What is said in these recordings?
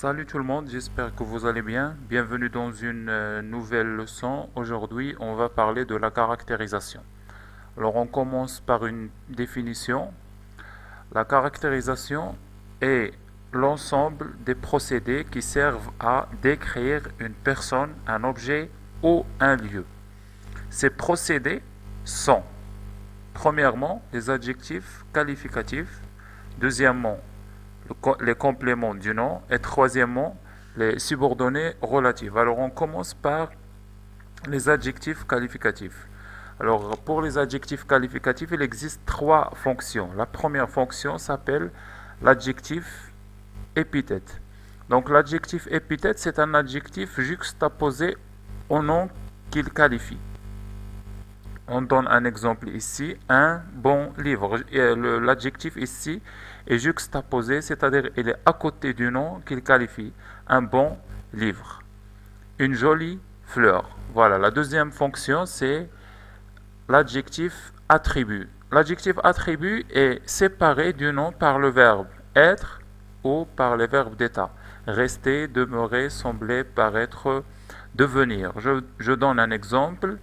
Salut tout le monde, j'espère que vous allez bien. Bienvenue dans une nouvelle leçon. Aujourd'hui, on va parler de la caractérisation. Alors, on commence par une définition. La caractérisation est l'ensemble des procédés qui servent à décrire une personne, un objet ou un lieu. Ces procédés sont, premièrement, les adjectifs qualificatifs, deuxièmement, les compléments du nom et troisièmement les subordonnées relatives. Alors on commence par les adjectifs qualificatifs. Alors pour les adjectifs qualificatifs, il existe trois fonctions. La première fonction s'appelle l'adjectif épithète. Donc l'adjectif épithète, c'est un adjectif juxtaposé au nom qu'il qualifie. On donne un exemple ici, un bon livre. L'adjectif ici est juxtaposé, c'est-à-dire il est à côté du nom qu'il qualifie. Un bon livre. Une jolie fleur. Voilà, la deuxième fonction, c'est l'adjectif attribut. L'adjectif attribut est séparé du nom par le verbe être ou par les verbes d'état. Rester, demeurer, sembler, paraître, devenir. Je donne un exemple.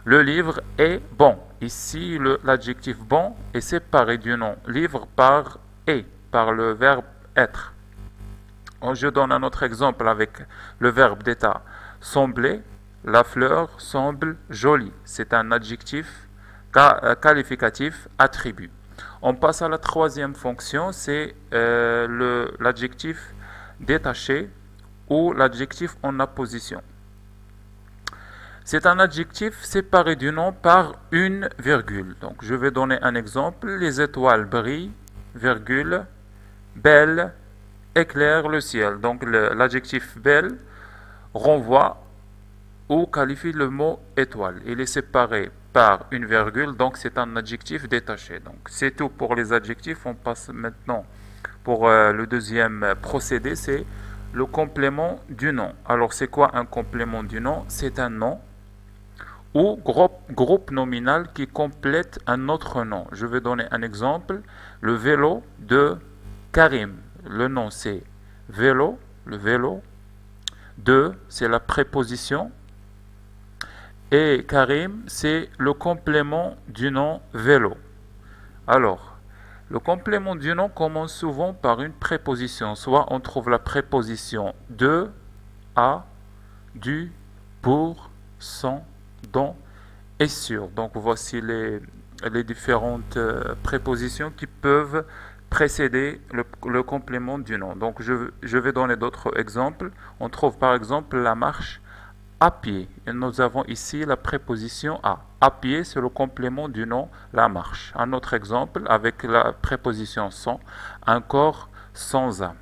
Le livre est bon. Ici, l'adjectif bon est séparé du nom livre par est, par le verbe être. Je donne un autre exemple avec le verbe d'état. Sembler, la fleur semble jolie. C'est un adjectif qualificatif attribut. On passe à la troisième fonction, c'est l'adjectif détaché ou l'adjectif en apposition. C'est un adjectif séparé du nom par une virgule. Donc, je vais donner un exemple. Les étoiles brillent, virgule, belle, éclaire le ciel. Donc, l'adjectif belle renvoie ou qualifie le mot étoile. Il est séparé par une virgule, donc c'est un adjectif détaché. Donc, c'est tout pour les adjectifs. On passe maintenant pour le deuxième procédé, c'est le complément du nom. Alors, c'est quoi un complément du nom? C'est un nom ou groupe nominal qui complète un autre nom. Je vais donner un exemple. Le vélo de Karim. Le nom c'est vélo, le vélo. De, c'est la préposition. Et Karim, c'est le complément du nom vélo. Alors, le complément du nom commence souvent par une préposition. Soit on trouve la préposition de, à, du, pour, sans, dont et sur. Donc voici les différentes prépositions qui peuvent précéder le complément du nom. Donc je vais donner d'autres exemples. On trouve par exemple la marche à pied. Et nous avons ici la préposition à. À pied, c'est le complément du nom la marche. Un autre exemple avec la préposition sans, un corps sans âme.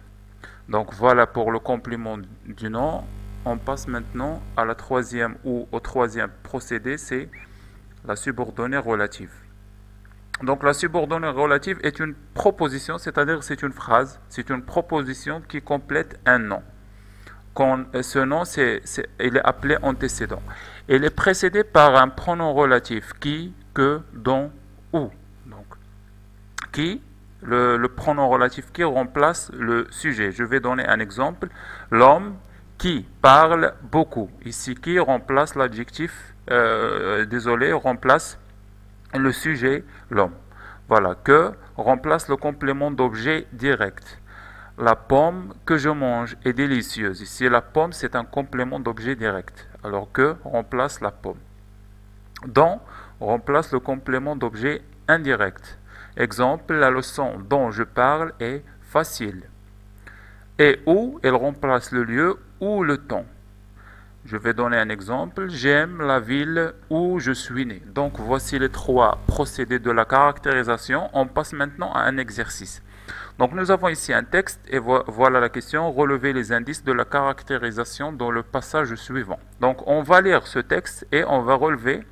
Donc voilà pour le complément du nom. On passe maintenant à la troisième ou au troisième procédé, c'est la subordonnée relative. Donc la subordonnée relative est une proposition, c'est-à-dire c'est une phrase, c'est une proposition qui complète un nom. Ce nom, il est appelé antécédent. Il est précédé par un pronom relatif qui, que, dont, où. Donc, qui, le pronom relatif qui remplace le sujet. Je vais donner un exemple. L'homme qui parle beaucoup. Ici, qui remplace l'adjectif, remplace le sujet, l'homme. Voilà, que remplace le complément d'objet direct. La pomme que je mange est délicieuse. Ici, la pomme, c'est un complément d'objet direct, alors que remplace la pomme. Dont remplace le complément d'objet indirect. Exemple, la leçon dont je parle est facile. Et où, elle remplace le lieu ou le temps. Je vais donner un exemple. J'aime la ville où je suis né. Donc voici les trois procédés de la caractérisation. On passe maintenant à un exercice. Donc nous avons ici un texte et voilà la question. Relevez les indices de la caractérisation dans le passage suivant. Donc on va lire ce texte et on va relever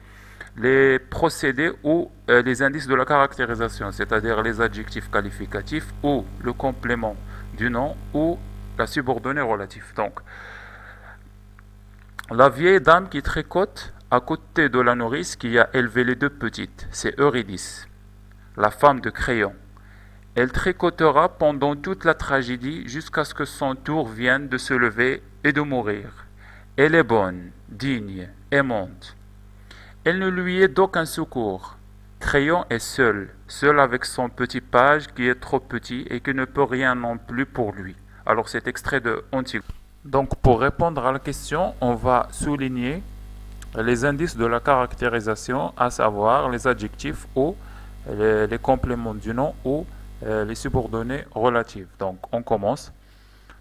les procédés ou les indices de la caractérisation, c'est-à-dire les adjectifs qualificatifs ou le complément du nom ou la subordonnée relative. Donc, la vieille dame qui tricote à côté de la nourrice qui a élevé les deux petites, c'est Eurydice, la femme de Créon. Elle tricotera pendant toute la tragédie jusqu'à ce que son tour vienne de se lever et de mourir. Elle est bonne, digne, aimante. Elle ne lui est d'aucun secours. Crayon est seul, seul avec son petit page qui est trop petit et qui ne peut rien non plus pour lui. Alors c'est extrait de Antigone. Donc pour répondre à la question, on va souligner les indices de la caractérisation, à savoir les adjectifs ou les compléments du nom ou les subordonnées relatives. Donc on commence.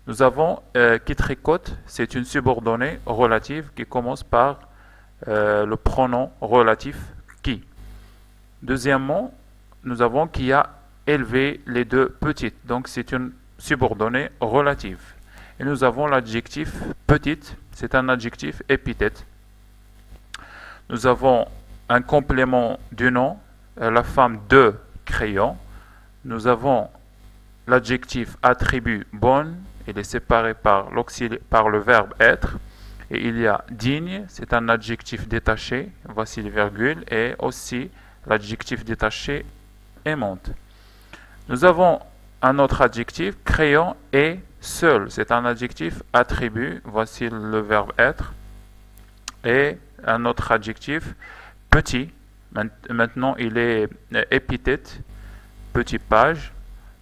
Nous avons qui tricote, c'est une subordonnée relative qui commence par le pronom relatif qui. Deuxièmement, nous avons qui a élevé les deux petites, donc c'est une subordonnée relative. Et nous avons l'adjectif petite, c'est un adjectif épithète. Nous avons un complément du nom, la femme de crayon. Nous avons l'adjectif attribut bonne, il est séparé par le verbe être. Et il y a digne, c'est un adjectif détaché, voici les virgules, et aussi l'adjectif détaché aimante. Nous avons un autre adjectif, crayon et seul, c'est un adjectif attribut, voici le verbe être. Et un autre adjectif, petit, maintenant il est épithète, petit page.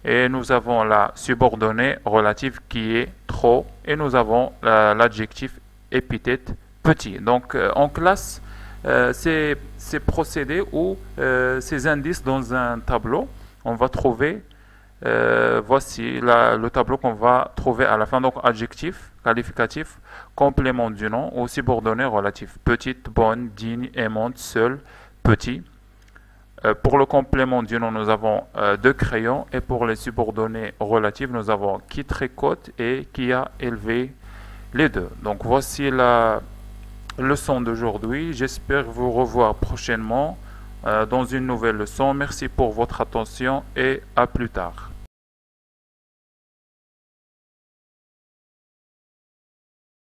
Et nous avons la subordonnée relative qui est trop. Et nous avons l'adjectif épithète petit. Donc on classe ces procédés ou ces indices dans un tableau. On va trouver, voici le tableau qu'on va trouver à la fin. Donc adjectif, qualificatif, complément du nom ou subordonnée relative. Petite, bonne, digne, aimante, seule, petit. Pour le complément du nom, nous avons deux crayons et pour les subordonnées relatives, nous avons qui tricote et qui a élevé les deux. Donc voici la leçon d'aujourd'hui. J'espère vous revoir prochainement dans une nouvelle leçon. Merci pour votre attention et à plus tard.